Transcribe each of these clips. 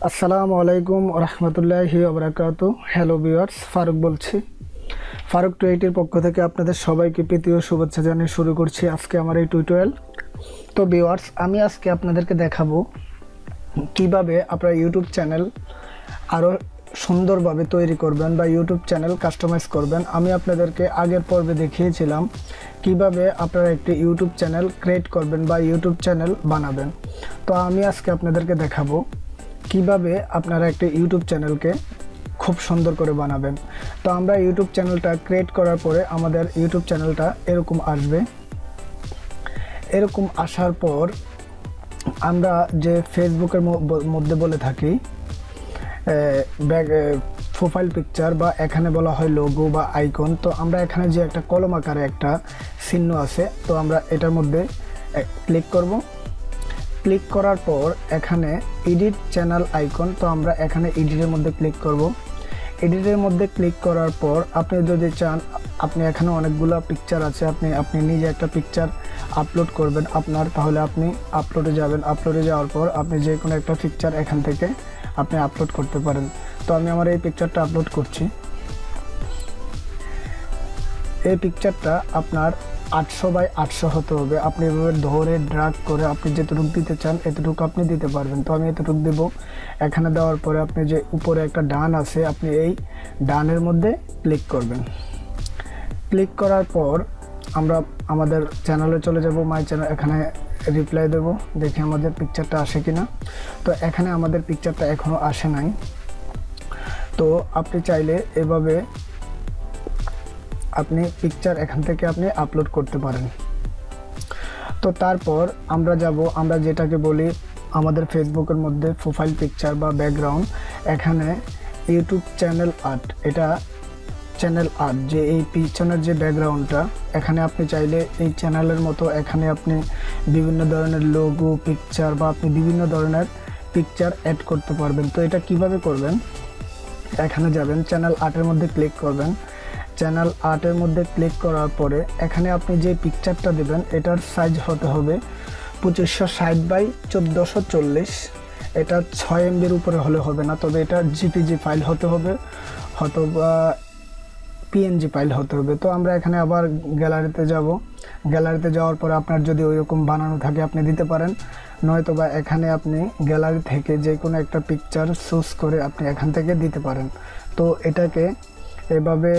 আসসালামু আলাইকুম রহমতুল্লাহি ওবরাকাতু। হ্যালো ভিউয়ার্স, ফারুক বলছি। ফারুক 28 পক্ষ থেকে আপনাদের সবাইকে প্রীতি ও শুভেচ্ছা জানিয়ে শুরু করছি আজকে আমার এই টিউটোরিয়াল। তো ভিউয়ার্স, আমি আজকে আপনাদেরকে দেখাবো কিভাবে আপনারা ইউটিউব চ্যানেল আরও সুন্দরভাবে তৈরি করবেন বা ইউটিউব চ্যানেল কাস্টমাইজ করবেন। আমি আপনাদেরকে আগের পর্বে দেখিয়েছিলাম কিভাবে আপনারা একটি ইউটিউব চ্যানেল ক্রিয়েট করবেন বা ইউটিউব চ্যানেল বানাবেন। তো আমি আজকে আপনাদেরকে দেখাবো কিভাবে আপনারা একটা ইউটিউব চ্যানেলকে খুব সুন্দর করে বানাবেন। তো আমরা ইউটিউব চ্যানেলটা ক্রিয়েট করার পরে আমাদের ইউটিউব চ্যানেলটা এরকম আসবে। এরকম আসার পর আমরা যে ফেসবুকের মধ্যে বলে থাকি প্রোফাইল পিকচার বা এখানে বলা হয় লোগো বা আইকন, তো আমরা এখানে যে একটা কলম আকারে একটা চিহ্ন আছে, তো আমরা এটার মধ্যে ক্লিক করব। ক্লিক করার পর এখানে এডিট চ্যানেল আইকন, তো আমরা এখানে এডিটের মধ্যে ক্লিক করব। এডিটের মধ্যে ক্লিক করার পর আপনি যদি চান, আপনি এখানে অনেকগুলো পিকচার আছে, আপনি নিজে একটা পিকচার আপলোড করবেন আপনার, তাহলে আপনি আপলোডে যাবেন। আপলোডে যাওয়ার পর আপনি যে কোনো একটা পিকচার এখান থেকে আপনি আপলোড করতে পারেন। তো আমি আমার এই পিকচারটা আপলোড করছি। এই পিকচারটা আপনার 800 বাই 800 হতে হবে। আপনি এভাবে ধরে ড্র্যাগ করে আপনি যেটুকু দিতে চান এতটুকু আপনি দিতে পারবেন। তো আমি এতটুকু দেব। এখানে দেওয়ার পরে আপনি যে উপরে একটা ডান আছে, আপনি এই ডানের মধ্যে ক্লিক করবেন। ক্লিক করার পর আমরা আমাদের চ্যানেলে চলে যাব, মাই চ্যানেল। এখানে রিপ্লাই দেব, দেখি আমাদের পিকচারটা আসে কিনা। তো এখানে আমাদের পিকচারটা এখনও আসে নাই। তো আপনি চাইলে এভাবে আপনি পিকচার এখান থেকে আপনি আপলোড করতে পারেন। তো তারপর আমরা যাব, আমরা যেটাকে বলি আমাদের ফেসবুকের মধ্যে প্রোফাইল পিকচার বা ব্যাকগ্রাউন্ড। এখানে ইউটিউব চ্যানেল আর্ট, এটা চ্যানেল আর্ট যে এই পিছনের যে ব্যাকগ্রাউন্ডটা, এখানে আপনি চাইলে এই চ্যানেলের মতো এখানে আপনি বিভিন্ন ধরনের লোগো পিকচার বা আপনি বিভিন্ন ধরনের পিকচার অ্যাড করতে পারবেন। তো এটা কিভাবে করবেন, এখানে যাবেন, চ্যানেল আর্টের মধ্যে ক্লিক করবেন। চ্যানেল আর্টের মধ্যে ক্লিক করার পরে এখানে আপনি যে পিকচারটা দেবেন এটার সাইজ হতে হবে 2560 বাই 1440। এটা 6 MBর উপরে হলে হবে না, তবে এটা জিপিজি ফাইল হতে হবে, অথবা পিএনজি ফাইল হতে হবে। তো আমরা এখানে আবার গ্যালারিতে যাব। গ্যালারিতে যাওয়ার পরে আপনার যদি ওইরকম বানানো থাকে আপনি দিতে পারেন, নয়তোবা এখানে আপনি গ্যালারি থেকে যে কোনো একটা পিকচার চুজ করে আপনি এখান থেকে দিতে পারেন। তো এটাকে এভাবে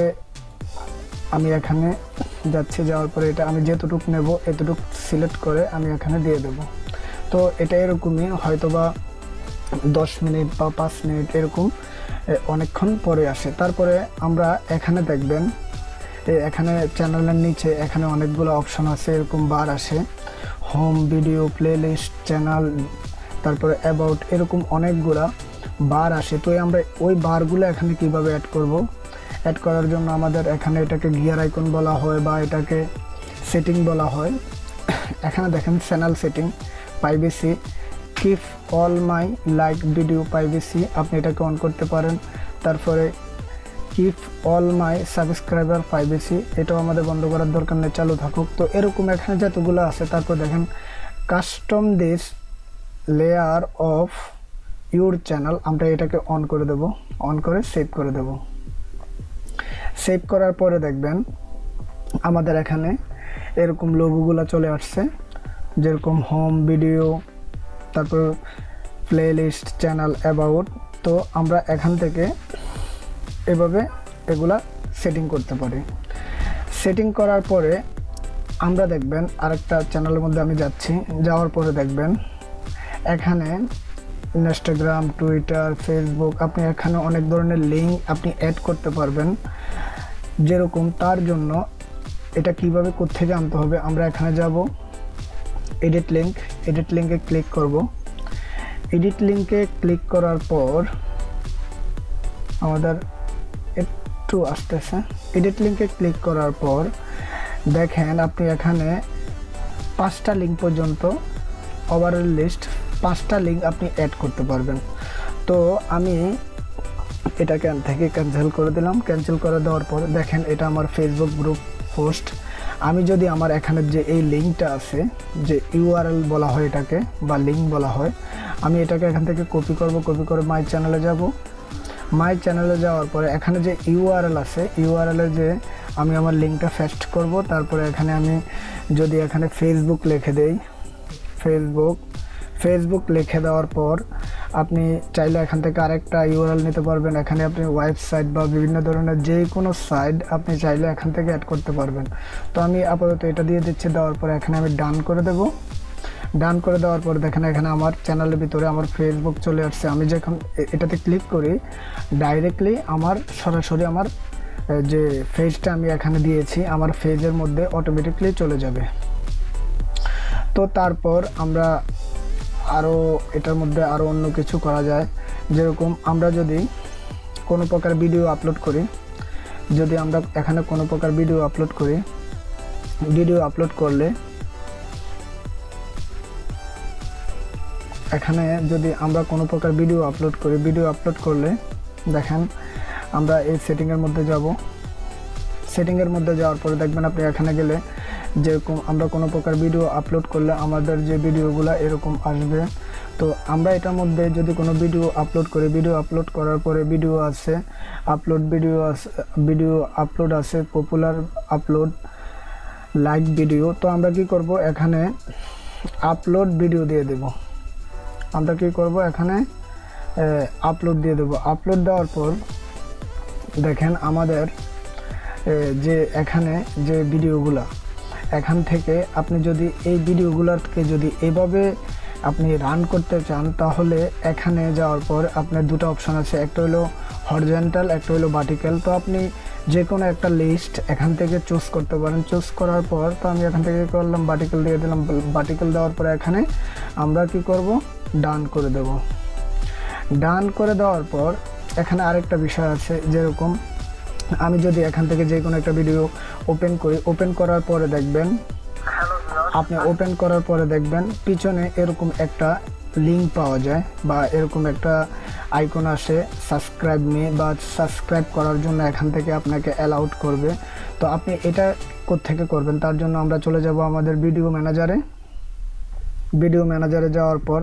আমি এখানে যাচ্ছি, যাওয়ার পরে এটা আমি যেতটুকু নেব এতটুকু সিলেক্ট করে আমি এখানে দিয়ে দেব। তো এটা এরকমই হয়তোবা 10 মিনিট বা 5 মিনিট এরকম অনেকক্ষণ পরে আসে। তারপরে আমরা এখানে দেখবেন এখানে চ্যানেলের নিচে এখানে অনেকগুলো অপশন আছে, এরকম বার আসে, হোম, ভিডিও, প্লেলিস্ট, চ্যানেল, তারপরে অ্যাবাউট, এরকম অনেকগুলা বার আসে। তো আমরা ওই বারগুলো এখানে কিভাবে অ্যাড করব, অ্যাড করার জন্য আমাদের এখানে এটাকে গিয়ার আইকন বলা হয় বা এটাকে সেটিং বলা হয়। এখানে দেখেন channel setting, privacy, keep all my like video privacy, আপনি এটাকে অন করতে পারেন। তারপরে keep all my subscriber privacy, এটাও আমাদের বন্ধ করার দরকার নেই, চালু থাকুক। তো এরকম এখানে যতগুলো আছে। তারপর দেখেন custom this layer of your channel, আমরা এটাকে অন করে দেব, অন করে সেভ করে দেব। সেভ করার পরে দেখবেন আমাদের এখানে এরকম লোগোগুলো চলে আসছে, যেরকম হোম, ভিডিও, তারপর প্লেলিস্ট, চ্যানেল, অ্যাবাউট। তো আমরা এখান থেকে এভাবে এগুলা সেটিং করতে পারি। সেটিং করার পরে আমরা দেখবেন আরেকটা চ্যানেলের মধ্যে আমি যাচ্ছি, যাওয়ার পরে দেখবেন এখানে ইনস্টাগ্রাম, টুইটার, ফেসবুক, আপনি এখানে অনেক ধরনের লিঙ্ক আপনি অ্যাড করতে পারবেন। যেরকম তার জন্য এটা কিভাবে কোত্থেকে আনতে হবে, আমরা এখানে যাব, এডিট লিঙ্ক, এডিট লিঙ্কে ক্লিক করব। এডিট লিঙ্কে ক্লিক করার পর আমাদের একটু আসতেছে। এডিট লিঙ্কে ক্লিক করার পর দেখেন আপনি এখানে 5টা লিঙ্ক পর্যন্ত, ওভারঅল লিস্ট 5টা লিঙ্ক আপনি অ্যাড করতে পারবেন। তো আমি এটাকে থেকে ক্যান্সেল করে দিলাম। ক্যান্সেল করে দেওয়ার পর দেখেন এটা আমার ফেসবুক গ্রুপ পোস্ট। আমি যদি আমার এখানে যে এই লিঙ্কটা আছে, যে ইউআরএল বলা হয় এটাকে বা লিঙ্ক বলা হয়, আমি এটাকে এখান থেকে কপি করব, কপি করে মাই চ্যানেলে যাব। মাই চ্যানেলে যাওয়ার পরে এখানে যে ইউআরএল আছে, ইউআরএলে যে আমি আমার লিঙ্কটা পেস্ট করব। তারপরে এখানে আমি যদি এখানে ফেসবুক লিখে দেই, ফেসবুক লিখে দেওয়ার পর আপনি চাইলে এখান থেকে আরেকটা ইউআরএল নিতে পারবেন। এখানে আপনি ওয়েবসাইট বা বিভিন্ন ধরনের যে কোনো সাইট আপনি চাইলে এখান থেকে অ্যাড করতে পারবেন। তো আমি আপাতত এটা দিয়ে দিচ্ছি। দেওয়ার পরে এখানে আমি ডান করে দেব। ডান করে দেওয়ার পর দেখেন এখানে আমার চ্যানেলের ভিতরে আমার ফেসবুক চলে আসছে। আমি যখন এটাতে ক্লিক করি ডাইরেক্টলি আমার সরাসরি আমার যে পেজটা আমি এখানে দিয়েছি আমার পেজের মধ্যে অটোমেটিকলি চলে যাবে। তো তারপর আমরা আরও এটার মধ্যে আরও অন্য কিছু করা যায়। যেরকম আমরা যদি কোনো প্রকার ভিডিও আপলোড করি, যদি আমরা এখানে কোনো প্রকার ভিডিও আপলোড করি, ভিডিও আপলোড করলে এখানে যদি আমরা কোনো প্রকার ভিডিও আপলোড করি, ভিডিও আপলোড করলে দেখেন আমরা এই সেটিংয়ের মধ্যে যাব। সেটিংয়ের মধ্যে যাওয়ার পরে দেখবেন আপনি এখানে গেলে যেরকম আমরা কোনো প্রকার ভিডিও আপলোড করলে আমাদের যে ভিডিওগুলো এরকম আসবে। তো আমরা এটার মধ্যে যদি কোনো ভিডিও আপলোড করি, ভিডিও আপলোড করার পরে ভিডিও আছে আপলোড, ভিডিও আপলোড আছে পপুলার আপলোড, লাইক ভিডিও। তো আমরা কি করব এখানে আপলোড ভিডিও দিয়ে দেব। আমরা কি করব এখানে আপলোড দিয়ে দেব। আপলোড দেওয়ার পর দেখেন আমাদের যে এখানে যে ভিডিওগুলা এখান থেকে আপনি যদি এই ভিডিওগুলোকে যদি এভাবে আপনি রান করতে চান তাহলে এখানে যাওয়ার পর আপনার দুটো অপশন আছে, একটা হলো হরিজন্টাল, একটা হলো ভার্টিক্যাল। তো আপনি যে কোনো একটা লিস্ট এখান থেকে চুজ করতে পারেন। চুজ করার পর তো আমি এখান থেকে করলাম ভার্টিক্যাল দিয়ে দিলাম। ভার্টিক্যাল দেওয়ার পরে এখানে আমরা কি করব ডান করে দেব। ডান করে দেওয়ার পর এখানে আরেকটা বিষয় আছে, যেরকম আমি যদি এখান থেকে যে কোনো একটা ভিডিও ওপেন করি, ওপেন করার পরে দেখবেন আপনি ওপেন করার পরে দেখবেন পিছনে এরকম একটা লিঙ্ক পাওয়া যায় বা এরকম একটা আইকন আসে সাবস্ক্রাইব মি বা সাবস্ক্রাইব করার জন্য এখান থেকে আপনাকে অ্যালাউড করবে। তো আপনি এটা কোত্থেকে করবেন তার জন্য আমরা চলে যাব আমাদের ভিডিও ম্যানেজারে। ভিডিও ম্যানেজারে যাওয়ার পর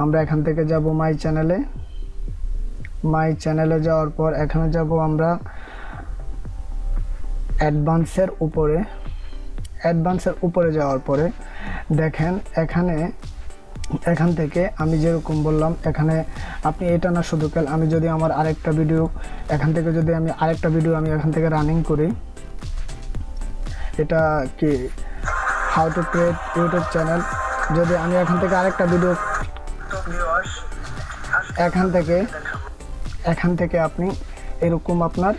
আমরা এখান থেকে যাব মাই চ্যানেলে। মাই চ্যানেলে যাওয়ার পর এখানে যাব আমরা অ্যাডভান্সের উপরে। অ্যাডভান্সের উপরে যাওয়ার পরে দেখেন এখান থেকে আমি যেরকম বললাম এখানে আপনি এটা না শুধু আমি যদি আমার আরেকটা ভিডিও এখান থেকে যদি আমি আরেকটা ভিডিও আমি এখান থেকে রানিং করি, এটা কি how to create YouTube channel, যদি আমি এখান থেকে আরেকটা ভিডিও এখান থেকে আপনি এরকম আপনার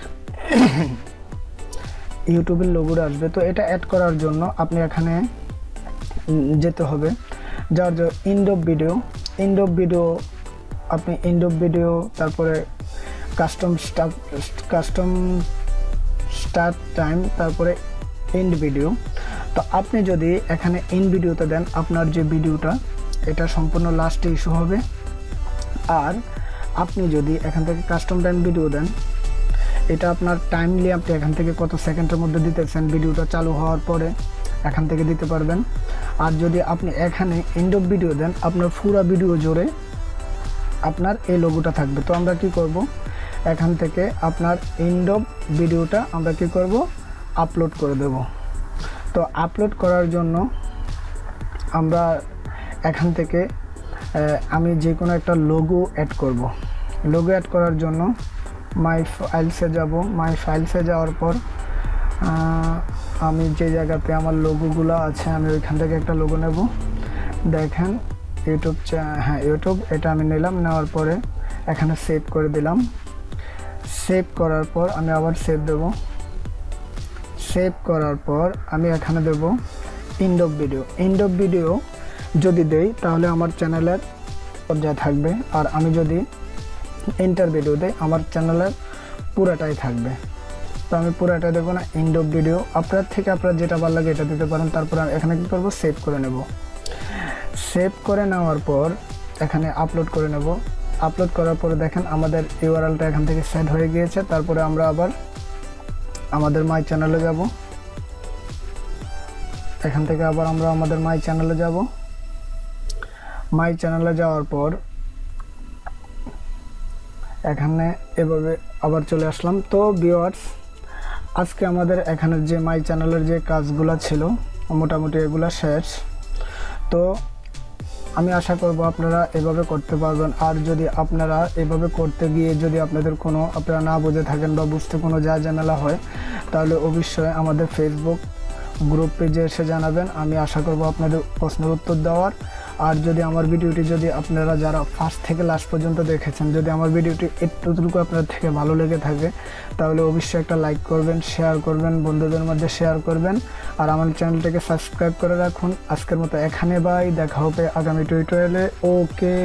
ইউটিউবের লোগোটা আসবে। তো এটা অ্যাড করার জন্য আপনি এখানে যেতে হবে। যার যে এন্ড অফ ভিডিও আপনি এন্ড অফ ভিডিও, তারপরে কাস্টম স্টার্ট টাইম, তারপরে এন্ড ভিডিও। তো আপনি যদি এখানে এন্ড ভিডিওতে দেন আপনার যে ভিডিওটা এটা সম্পূর্ণ লাস্টে ইস্যু হবে। আর আপনি যদি এখান থেকে কাস্টম টাইম ভিডিও দেন এটা আপনার টাইমলি আপনি এখান থেকে কত সেকেন্ডের মধ্যে দিতেছেন ভিডিওটা চালু হওয়ার পরে এখান থেকে দিতে পারবেন। আর যদি আপনি এখানে এন্ড অফ ভিডিও দেন আপনার পুরো ভিডিও জুড়ে আপনার এই লোগোটা থাকবে। তো আমরা কি করব এখান থেকে আপনার এন্ড অফ ভিডিওটা আমরা কি করব আপলোড করে দেব। তো আপলোড করার জন্য আমরা এখান থেকে আমি যে কোনো একটা লোগো অ্যাড করব। লোগো অ্যাড করার জন্য মাই ফাইলসে যাব। মাই ফাইলসে যাওয়ার পর আমি যে জায়গাতে আমার লোগোগুলো আছে আমি ওইখান থেকে একটা লোগো নেব। দেখেন ইউটিউব, হ্যাঁ ইউটিউব, এটা আমি নিলাম। নেওয়ার পরে এখানে সেভ করে দিলাম। সেভ করার পর আমি আবার সেভ দেব। সেভ করার পর আমি এখানে দেব end of video. End of video যদি দেই তাহলে আমার চ্যানেলের পর্যায়ে থাকবে। আর আমি যদি এন্টার ভিডিও দেই আমার চ্যানেলের পুরাটাই থাকবে। তো আমি পুরাটা দেবো না, এন্ড অফ ভিডিও। আপনার যেটা ভালো লাগে এটা দিতে পারেন। তারপর এখানে কী করবো সেভ করে নেব। সেভ করে নেওয়ার পর এখানে আপলোড করে নেব। আপলোড করার পরে দেখেন আমাদের ইউআরএলটা এখান থেকে সেট হয়ে গিয়েছে। তারপরে আমরা আবার আমাদের মাই চ্যানেলে যাব। এখান থেকে আবার আমরা আমাদের মাই চ্যানেলে যাব। মাই চ্যানেলে যাওয়ার পর এখানে এভাবে আবার চলে আসলাম। তো ভিউয়ার্স, আজকে আমাদের এখানের যে মাই চ্যানেলের যে কাজগুলো ছিল মোটামুটি এগুলো শেষ। তো আমি আশা করব আপনারা এভাবে করতে পারবেন। আর যদি আপনারা এভাবে করতে গিয়ে যদি আপনারা না বুঝে থাকেন বা বুঝতে কোনো ঝামেলা হয়, তাহলে অবশ্যই আমাদের ফেসবুক গ্রুপ পেজে এসে জানাবেন। আমি আশা করব আপনাদের প্রশ্নের উত্তর দেওয়ার। আর যদি আমার ভিডিওটি আপনারা যারা ফার্স্ট থেকে লাস্ট পর্যন্ত দেখেছেন, যদি আমার ভিডিওটি একটুটুকু আপনাদের থেকে ভালো লেগে থাকে, তাহলে অবশ্যই একটা লাইক করবেন, শেয়ার করবেন, বন্ধুদের মধ্যে শেয়ার করবেন। আর আমার চ্যানেলটাকে সাবস্ক্রাইব করে রাখুন। আজকের মতো এখানে বাই, দেখা হবে আগামী টিউটোরিয়ালে। ওকে।